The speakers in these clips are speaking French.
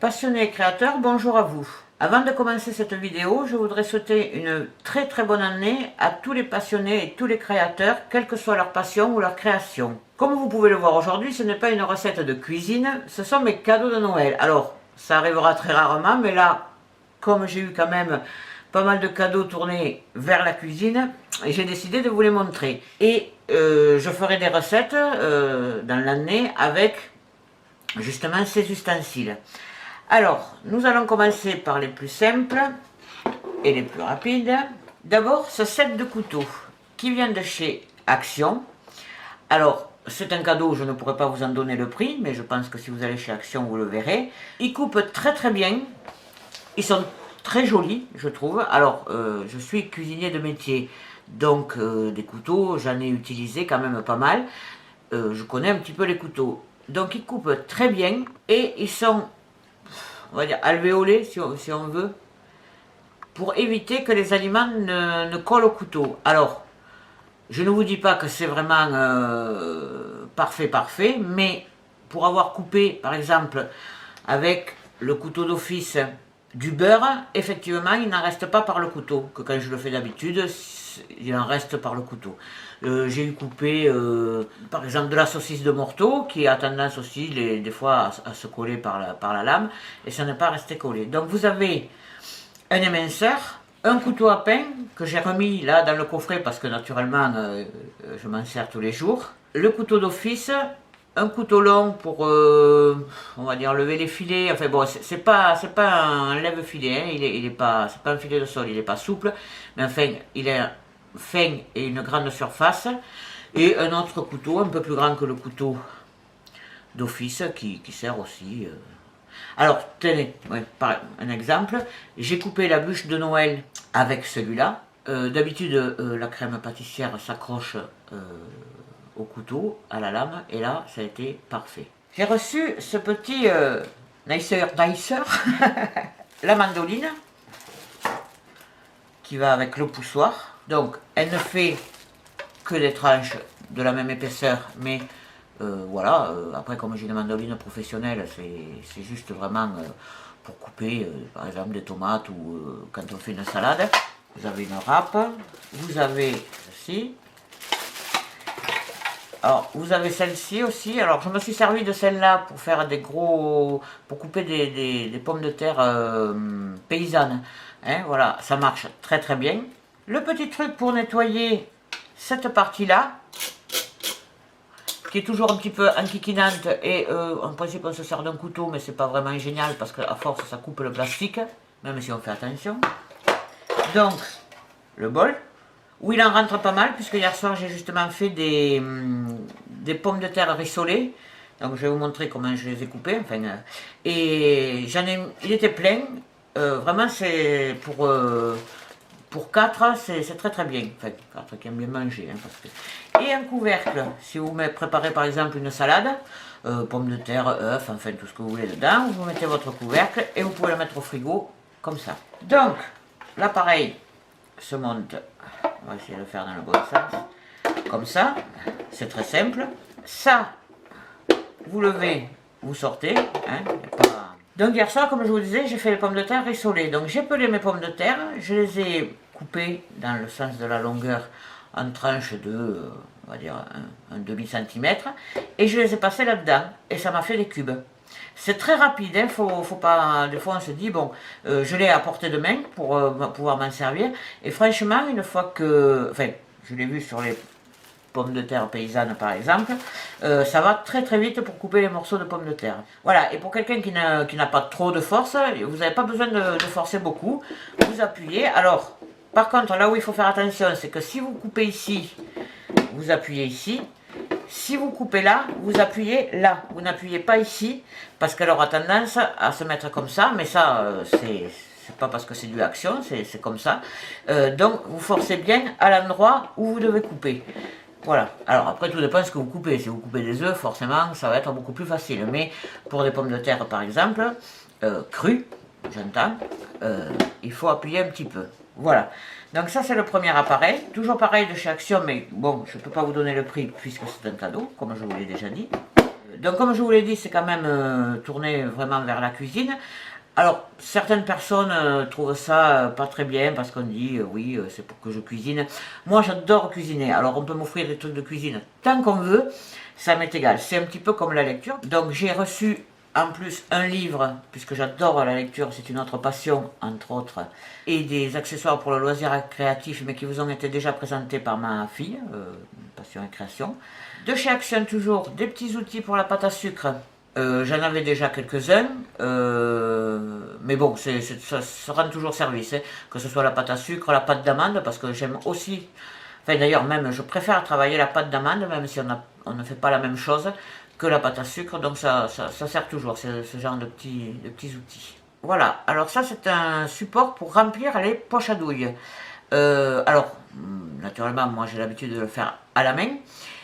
Passionnés et créateurs, bonjour à vous. Avant de commencer cette vidéo, je voudrais souhaiter une très bonne année à tous les passionnés et tous les créateurs, quelle que soit leur passion ou leur création. Comme vous pouvez le voir aujourd'hui, ce n'est pas une recette de cuisine, ce sont mes cadeaux de Noël. Alors, ça arrivera très rarement, mais là, comme j'ai eu quand même pas mal de cadeaux tournés vers la cuisine, j'ai décidé de vous les montrer. Et je ferai des recettes dans l'année avec justement ces ustensiles. Alors, nous allons commencer par les plus simples et les plus rapides. D'abord, ce set de couteaux qui vient de chez Action. Alors, c'est un cadeau, je ne pourrais pas vous en donner le prix, mais je pense que si vous allez chez Action, vous le verrez. Ils coupent très bien. Ils sont très jolis, je trouve. Alors, je suis cuisinier de métier, donc des couteaux, j'en ai utilisé quand même pas mal. Je connais un petit peu les couteaux. Donc, ils coupent très bien et ils sont, on va dire, alvéolés, si on veut, pour éviter que les aliments ne collent au couteau. Alors, je ne vous dis pas que c'est vraiment parfait, mais pour avoir coupé, par exemple, avec le couteau d'office du beurre, effectivement, il n'en reste pas par le couteau, que quand je le fais d'habitude, il en reste par le couteau. J'ai eu coupé, par exemple, de la saucisse de morteau, qui a tendance aussi, des fois, à se coller par la lame, et ça n'est pas resté collé. Donc vous avez un éminceur, un couteau à pain, que j'ai remis là dans le coffret, parce que naturellement, je m'en sers tous les jours. Le couteau d'office, un couteau long pour, on va dire, lever les filets. Enfin bon, c'est pas un lève-filet, hein. C'est pas un filet de sol, il n'est pas souple, mais enfin, il est fin et une grande surface. Et un autre couteau, un peu plus grand que le couteau d'office, qui sert aussi. Alors, tenez, un exemple. J'ai coupé la bûche de Noël avec celui-là. D'habitude, la crème pâtissière s'accroche au couteau, à la lame, et là, ça a été parfait. J'ai reçu ce petit nicer, la mandoline, qui va avec le poussoir. Donc, elle ne fait que des tranches de la même épaisseur, mais voilà, après comme j'ai une mandoline professionnelle, c'est juste vraiment pour couper, par exemple, des tomates ou quand on fait une salade. Vous avez une râpe, vous avez ceci. Alors, vous avez celle-ci aussi. Alors, je me suis servi de celle-là pour faire pour couper des pommes de terre paysannes. Hein, voilà, ça marche très bien. Le petit truc pour nettoyer cette partie-là, qui est toujours un petit peu enquiquinante, et en principe on se sert d'un couteau, mais c'est pas vraiment génial parce qu'à force ça coupe le plastique, même si on fait attention. Donc, le bol, où il en rentre pas mal, puisque hier soir j'ai justement fait des pommes de terre rissolées. Donc je vais vous montrer comment je les ai coupées. Enfin, et il était plein. Vraiment, c'est pour 4, c'est très bien. Enfin, 4 qui aiment bien manger. Hein, parce que... Et un couvercle, si vous préparez par exemple une salade, pommes de terre, œufs, enfin tout ce que vous voulez dedans, vous mettez votre couvercle et vous pouvez le mettre au frigo comme ça. Donc, l'appareil se monte, on va essayer de le faire dans le bon sens, comme ça, c'est très simple. Ça, vous levez, vous sortez, hein, pas... Donc hier soir, comme je vous disais, j'ai fait les pommes de terre rissolées. Donc j'ai pelé mes pommes de terre, je les ai coupées dans le sens de la longueur en tranches de, on va dire, un demi-centimètre, et je les ai passées là-dedans, et ça m'a fait des cubes. C'est très rapide, hein, faut pas, des fois on se dit, bon, je l'ai à portée de main pour pouvoir m'en servir, et franchement, une fois que, enfin, je l'ai vu sur les pommes de terre paysannes par exemple, ça va très vite pour couper les morceaux de pommes de terre. Voilà, et pour quelqu'un qui n'a pas trop de force, vous n'avez pas besoin de forcer beaucoup, vous appuyez. Alors, par contre, là où il faut faire attention, c'est que si vous coupez ici, vous appuyez ici. Si vous coupez là, vous appuyez là. Vous n'appuyez pas ici, parce qu'elle aura tendance à se mettre comme ça, mais ça, c'est pas parce que c'est du action, c'est comme ça. Donc, vous forcez bien à l'endroit où vous devez couper. Voilà. Alors après, tout dépend de ce que vous coupez. Si vous coupez des œufs, forcément, ça va être beaucoup plus facile. Mais pour des pommes de terre, par exemple, crues, j'entends, il faut appuyer un petit peu. Voilà. Donc ça, c'est le premier appareil. Toujours pareil de chez Action, mais bon, je ne peux pas vous donner le prix puisque c'est un cadeau, comme je vous l'ai déjà dit. Donc comme je vous l'ai dit, c'est quand même tourné vraiment vers la cuisine. Alors, certaines personnes trouvent ça pas très bien parce qu'on dit oui, c'est pour que je cuisine. Moi, j'adore cuisiner. Alors, on peut m'offrir des trucs de cuisine tant qu'on veut, ça m'est égal. C'est un petit peu comme la lecture. Donc, j'ai reçu en plus un livre, puisque j'adore la lecture, c'est une autre passion, entre autres, et des accessoires pour le loisir créatif, mais qui vous ont été déjà présentés par ma fille, Passion et Création. De chez Action, toujours, des petits outils pour la pâte à sucre. J'en avais déjà quelques-uns, mais bon, ça rend toujours service, hein, que ce soit la pâte à sucre, la pâte d'amande, parce que j'aime aussi, enfin d'ailleurs même je préfère travailler la pâte d'amande, même si on ne fait pas la même chose que la pâte à sucre, donc ça sert toujours, ce genre de petits outils. Voilà, alors ça c'est un support pour remplir les poches à douille. Alors, naturellement, moi j'ai l'habitude de le faire à la main.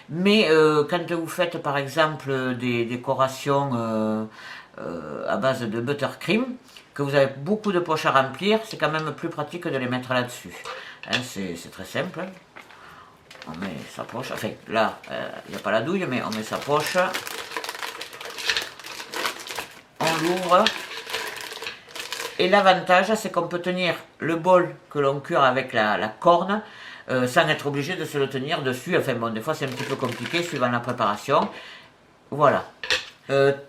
Mais quand vous faites par exemple des décorations à base de buttercream, que vous avez beaucoup de poches à remplir, c'est quand même plus pratique de les mettre là-dessus. Hein, c'est très simple. On met sa poche, enfin là, il n'y a pas la douille, mais on met sa poche. On l'ouvre. Et l'avantage, c'est qu'on peut tenir le bol que l'on cure avec la corne, sans être obligé de se le tenir dessus. Enfin bon, des fois c'est un petit peu compliqué suivant la préparation. Voilà.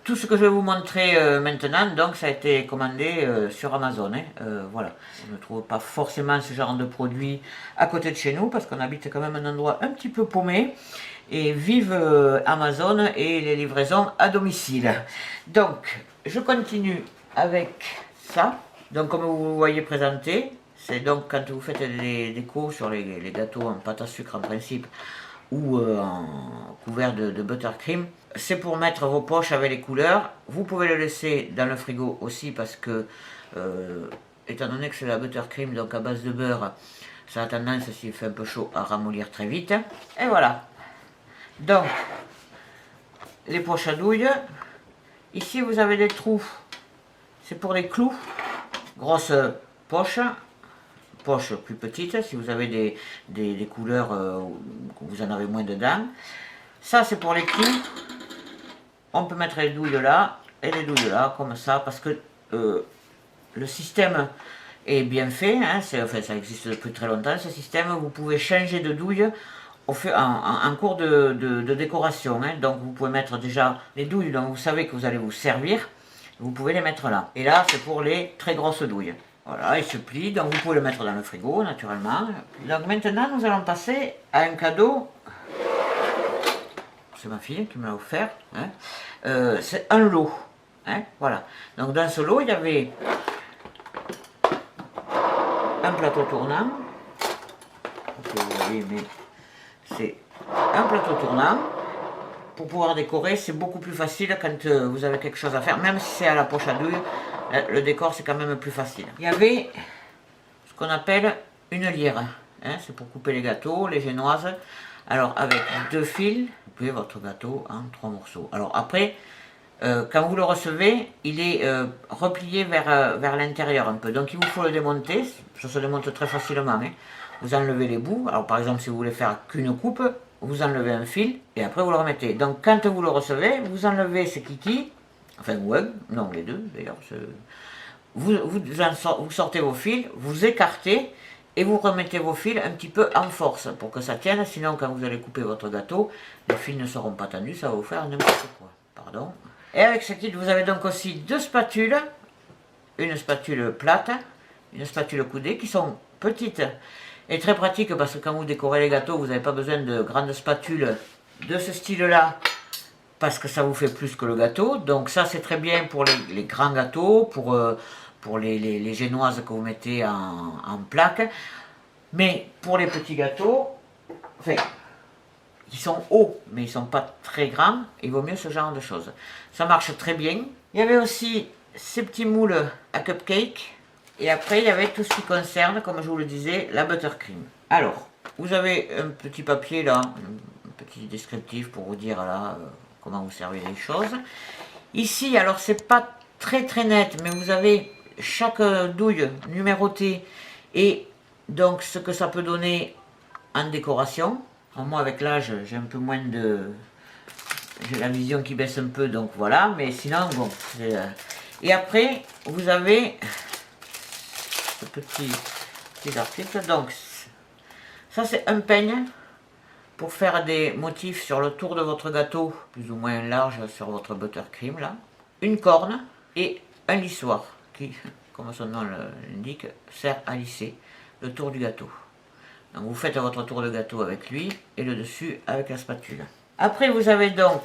Tout ce que je vais vous montrer maintenant, donc ça a été commandé sur Amazon. Hein. Voilà. On ne trouve pas forcément ce genre de produit à côté de chez nous, parce qu'on habite quand même un endroit un petit peu paumé. Et vive Amazon et les livraisons à domicile. Donc, je continue avec ça. Donc, comme vous voyez présenté, c'est donc quand vous faites des décos sur les gâteaux en pâte à sucre en principe, ou en couvert de buttercream. C'est pour mettre vos poches avec les couleurs. Vous pouvez le laisser dans le frigo aussi parce que, étant donné que c'est la buttercream, donc à base de beurre, ça a tendance, s'il fait un peu chaud, à ramollir très vite. Et voilà. Donc, les poches à douille. Ici, vous avez des trous. C'est pour les clous. Grosse poche. Poche plus petite, si vous avez des couleurs que vous en avez moins dedans. Ça, c'est pour les clous. On peut mettre les douilles là et les douilles là, comme ça, parce que le système est bien fait. Hein, enfin, ça existe depuis très longtemps, ce système. Vous pouvez changer de douille en cours de décoration. Hein. Donc, vous pouvez mettre déjà les douilles dont vous savez que vous allez vous servir. Vous pouvez les mettre là. Et là, c'est pour les très grosses douilles. Voilà, il se plie, donc vous pouvez le mettre dans le frigo, naturellement. Donc maintenant, nous allons passer à un cadeau. C'est ma fille qui me l'a offert. Hein. C'est un lot. Hein, voilà. Donc dans ce lot, il y avait un plateau tournant. Vous voyez, mais c'est un plateau tournant. Pour pouvoir décorer, c'est beaucoup plus facile quand vous avez quelque chose à faire. Même si c'est à la poche à douille, le décor c'est quand même plus facile. Il y avait ce qu'on appelle une lyre. Hein, c'est pour couper les gâteaux, les génoises. Alors avec 2 fils, vous coupez votre gâteau en 3 morceaux. Alors après, quand vous le recevez, il est replié vers l'intérieur un peu. Donc il vous faut le démonter. Ça se démonte très facilement. Hein. Vous enlevez les bouts. Alors par exemple, si vous voulez faire qu'une coupe, vous enlevez un fil et après vous le remettez. Donc quand vous le recevez, vous enlevez ces kikis, enfin non les deux d'ailleurs, vous sortez vos fils, vous écartez et vous remettez vos fils un petit peu en force pour que ça tienne, sinon quand vous allez couper votre gâteau, les fils ne seront pas tendus, ça va vous faire n'importe quoi. Pardon. Et avec ce kit, vous avez donc aussi 2 spatules, une spatule plate, une spatule coudée qui sont petites. Et très pratique parce que quand vous décorez les gâteaux, vous n'avez pas besoin de grandes spatules de ce style-là parce que ça vous fait plus que le gâteau. Donc ça c'est très bien pour les grands gâteaux, pour les génoises que vous mettez en plaque. Mais pour les petits gâteaux, enfin, ils sont hauts mais ils ne sont pas très grands, il vaut mieux ce genre de choses. Ça marche très bien. Il y avait aussi ces petits moules à cupcake. Et après, il y avait tout ce qui concerne, comme je vous le disais, la buttercream. Alors, vous avez un petit papier là, un petit descriptif pour vous dire là comment vous servez les choses. Ici, alors c'est pas très net, mais vous avez chaque douille numérotée et donc ce que ça peut donner en décoration. Alors, moi, avec l'âge, j'ai un peu moins j'ai la vision qui baisse un peu, donc voilà, mais sinon, bon. Et après, vous avez ce petit article. Donc, ça c'est un peigne pour faire des motifs sur le tour de votre gâteau, plus ou moins large sur votre buttercream là. Une corne et un lissoir qui, comme son nom l'indique, sert à lisser le tour du gâteau. Donc vous faites votre tour de gâteau avec lui et le dessus avec la spatule. Après vous avez donc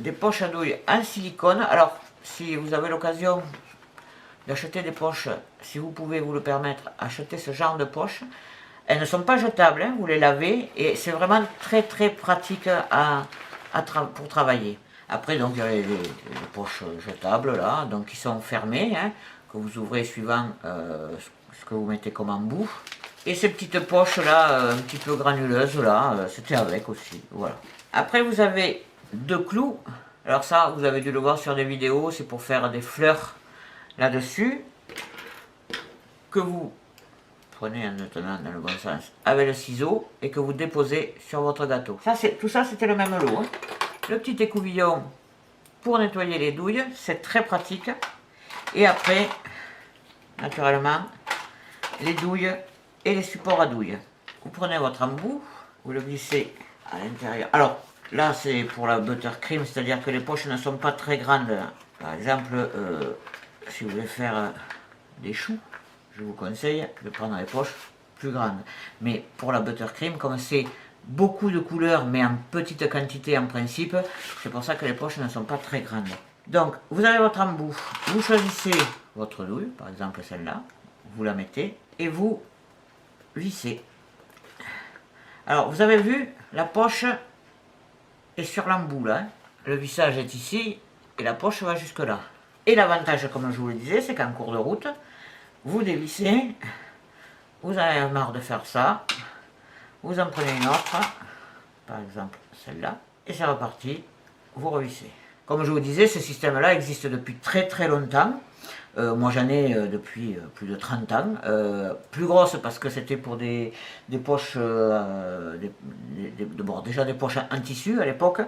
des poches à douille en silicone. Alors si vous avez l'occasion d'acheter des poches, si vous pouvez vous le permettre, achetez ce genre de poches. Elles ne sont pas jetables, hein, vous les lavez et c'est vraiment très très pratique pour travailler. Après donc il y a les poches jetables là, donc qui sont fermées, hein, que vous ouvrez suivant ce que vous mettez comme embout. Et ces petites poches là, un petit peu granuleuses là, c'était avec aussi, voilà. Après vous avez deux clous. Alors ça, vous avez dû le voir sur des vidéos, c'est pour faire des fleurs là-dessus, que vous prenez en le tenant dans le bon sens avec le ciseau et que vous déposez sur votre gâteau. Tout ça c'était le même lot. Hein. Le petit écouvillon pour nettoyer les douilles, c'est très pratique. Et après, naturellement, les douilles et les supports à douilles. Vous prenez votre embout, vous le glissez à l'intérieur. Alors là c'est pour la buttercream, c'est-à-dire que les poches ne sont pas très grandes. Par exemple, si vous voulez faire des choux, je vous conseille de prendre les poches plus grandes. Mais pour la buttercream, comme c'est beaucoup de couleurs mais en petite quantité en principe, c'est pour ça que les poches ne sont pas très grandes. Donc vous avez votre embout, vous choisissez votre douille, par exemple celle-là, vous la mettez et vous vissez. Alors vous avez vu, la poche est sur l'embout là, le vissage est ici et la poche va jusque là. Et l'avantage, comme je vous le disais, c'est qu'en cours de route, vous dévissez, vous avez marre de faire ça, vous en prenez une autre, par exemple celle-là, et c'est reparti, vous revissez. Comme je vous disais, ce système-là existe depuis très très longtemps. Moi j'en ai depuis plus de 30 ans. Plus grosse parce que c'était pour des poches, bon, déjà des poches en tissu à l'époque.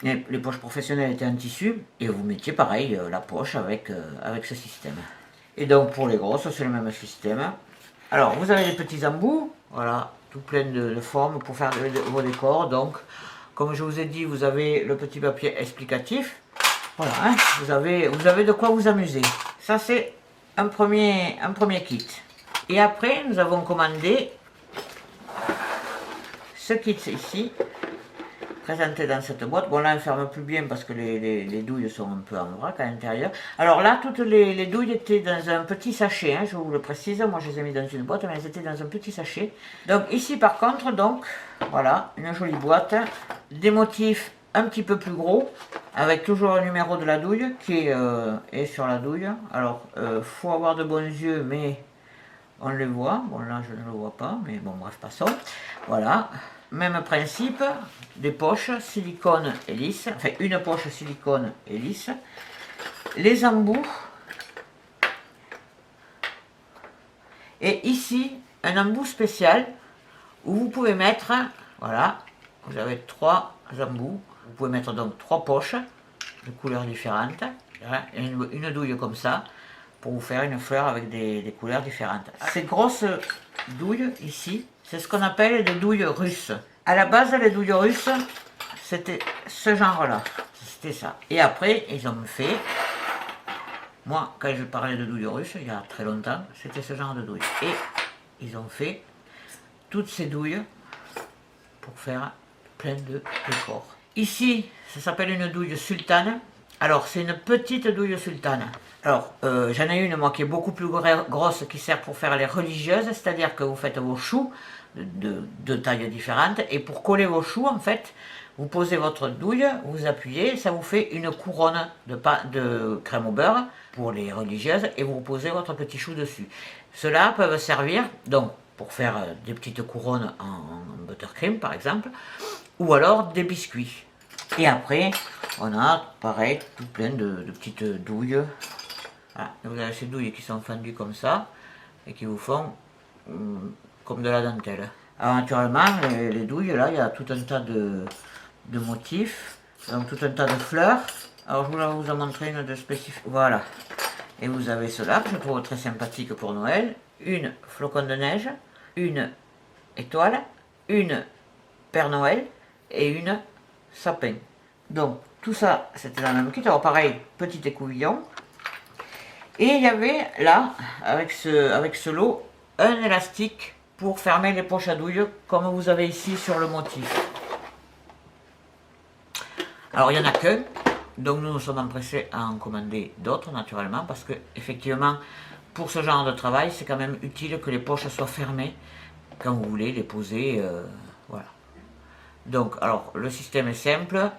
Les poches professionnelles étaient en tissu et vous mettiez pareil la poche avec ce système. Et donc pour les grosses, c'est le même système. Alors vous avez des petits embouts, voilà, tout plein de formes pour faire vos décors. Donc comme je vous ai dit, vous avez le petit papier explicatif. Voilà, hein, vous avez de quoi vous amuser. Ça c'est un premier kit. Et après nous avons commandé ce kit ici, présenté dans cette boîte. Bon là, elle ne ferme plus bien parce que les douilles sont un peu en vrac à l'intérieur. Alors là, toutes les douilles étaient dans un petit sachet, hein, je vous le précise. Moi, je les ai mis dans une boîte, mais elles étaient dans un petit sachet. Donc ici, par contre, donc, voilà, une jolie boîte. Des motifs un petit peu plus gros, avec toujours le numéro de la douille qui est sur la douille. Alors, faut avoir de bons yeux, mais on le voit. Bon là, je ne le vois pas, mais bon, bref, passons. Voilà. Même principe, des poches silicone et lisse, enfin une poche silicone et lisse, les embouts, et ici un embout spécial où vous pouvez mettre, voilà, vous avez 3 embouts, vous pouvez mettre donc 3 poches de couleurs différentes, et une douille comme ça, pour vous faire une fleur avec des couleurs différentes. Ces grosses douilles ici, c'est ce qu'on appelle des douilles russes. À la base, les douilles russes, c'était ce genre-là. C'était ça. Et après, ils ont fait... Moi, quand je parlais de douilles russes, il y a très longtemps, c'était ce genre de douilles. Et ils ont fait toutes ces douilles pour faire plein de décors. Ici, ça s'appelle une douille sultane. Alors, c'est une petite douille sultane. Alors, j'en ai une, moi, qui est beaucoup plus grosse, qui sert pour faire les religieuses, c'est-à-dire que vous faites vos choux de tailles différentes, et pour coller vos choux, en fait, vous posez votre douille, vous appuyez, ça vous fait une couronne de crème au beurre pour les religieuses, et vous posez votre petit chou dessus. Ceux-là peuvent servir, donc, pour faire des petites couronnes en buttercream, par exemple, ou alors des biscuits. Et après, on a, pareil, tout plein de petites douilles. Voilà. Vous avez ces douilles qui sont fendues comme ça, et qui vous font comme de la dentelle. Alors naturellement, les douilles, là, il y a tout un tas de motifs. Donc tout un tas de fleurs. Alors je voulais vous en montrer une de spécifique. Voilà. Et vous avez cela que je trouve très sympathique pour Noël. Une flocon de neige, une étoile, une Père Noël et une sapin. Donc tout ça c'était dans le même kit. Alors pareil, petit écouvillon. Et il y avait là, avec ce lot, un élastique pour fermer les poches à douille, comme vous avez ici sur le motif. Alors il n'y en a qu'un, donc nous nous sommes empressés à en commander d'autres naturellement, parce que effectivement, pour ce genre de travail, c'est quand même utile que les poches soient fermées quand vous voulez les poser. Voilà. Donc, alors le système est simple,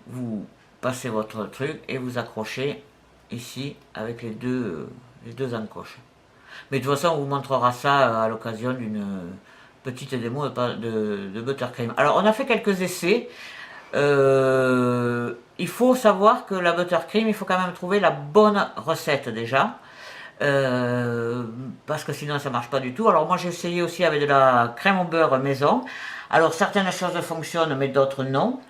vous passez votre truc et vous accrochez ici avec les deux encoches. Mais de toute façon, on vous montrera ça à l'occasion d'une petite démo de Buttercream. Alors, on a fait quelques essais. Il faut savoir que la Buttercream, il faut quand même trouver la bonne recette déjà. Parce que sinon ça marche pas du tout. Alors moi j'ai essayé aussi avec de la crème au beurre maison. Alors certaines choses fonctionnent mais d'autres non.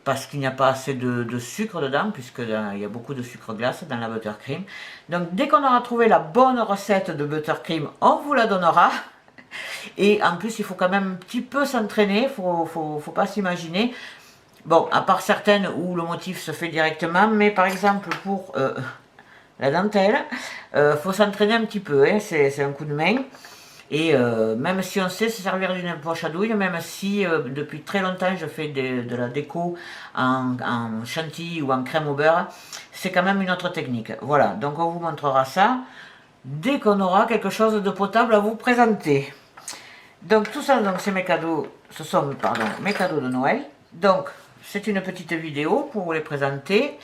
Parce qu'il n'y a pas assez de sucre dedans, puisqu'il y a beaucoup de sucre glace dans la Buttercream. Donc dès qu'on aura trouvé la bonne recette de Buttercream, on vous la donnera. Et en plus, il faut quand même un petit peu s'entraîner, faut pas s'imaginer. Bon, à part certaines où le motif se fait directement, mais par exemple pour la dentelle, faut s'entraîner un petit peu, hein, c'est un coup de main. Et même si on sait se servir d'une poche à douille, même si depuis très longtemps je fais de la déco en chantilly ou en crème au beurre, c'est quand même une autre technique. Voilà, donc on vous montrera ça dès qu'on aura quelque chose de potable à vous présenter. Donc tout ça, donc c'est mes cadeaux, ce sont mes cadeaux de Noël. Donc c'est une petite vidéo pour vous les présenter.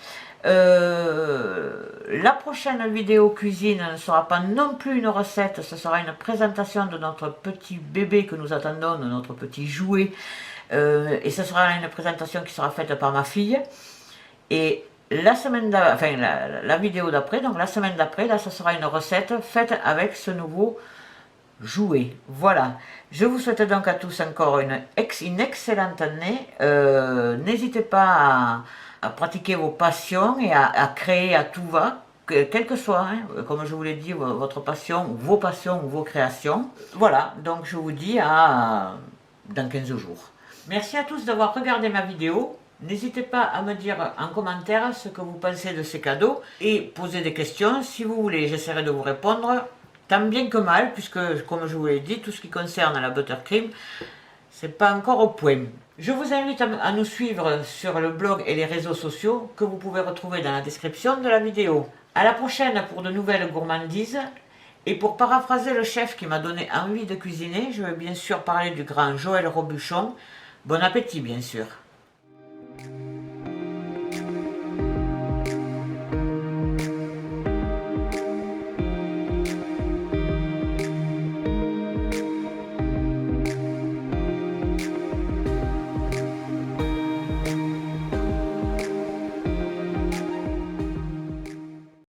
La prochaine vidéo cuisine ne sera pas non plus une recette, ce sera une présentation de notre petit bébé que nous attendons, de notre petit jouet. Et ce sera une présentation qui sera faite par ma fille. Et la semaine enfin la vidéo d'après, donc la semaine d'après, là ce sera une recette faite avec ce nouveau jouet. Voilà. Je vous souhaite donc à tous encore une excellente année. N'hésitez pas à pratiquer vos passions et à créer à tout va, quelle que soit, hein, comme je vous l'ai dit, votre passion, vos passions ou vos créations. Voilà, donc je vous dis à dans 15 jours. Merci à tous d'avoir regardé ma vidéo. N'hésitez pas à me dire en commentaire ce que vous pensez de ces cadeaux et poser des questions. Si vous voulez, j'essaierai de vous répondre tant bien que mal, puisque comme je vous l'ai dit, tout ce qui concerne la Buttercream, c'est pas encore au point. Je vous invite à nous suivre sur le blog et les réseaux sociaux que vous pouvez retrouver dans la description de la vidéo. A la prochaine pour de nouvelles gourmandises. Et pour paraphraser le chef qui m'a donné envie de cuisiner, je vais bien sûr parler du grand Joël Robuchon. Bon appétit bien sûr.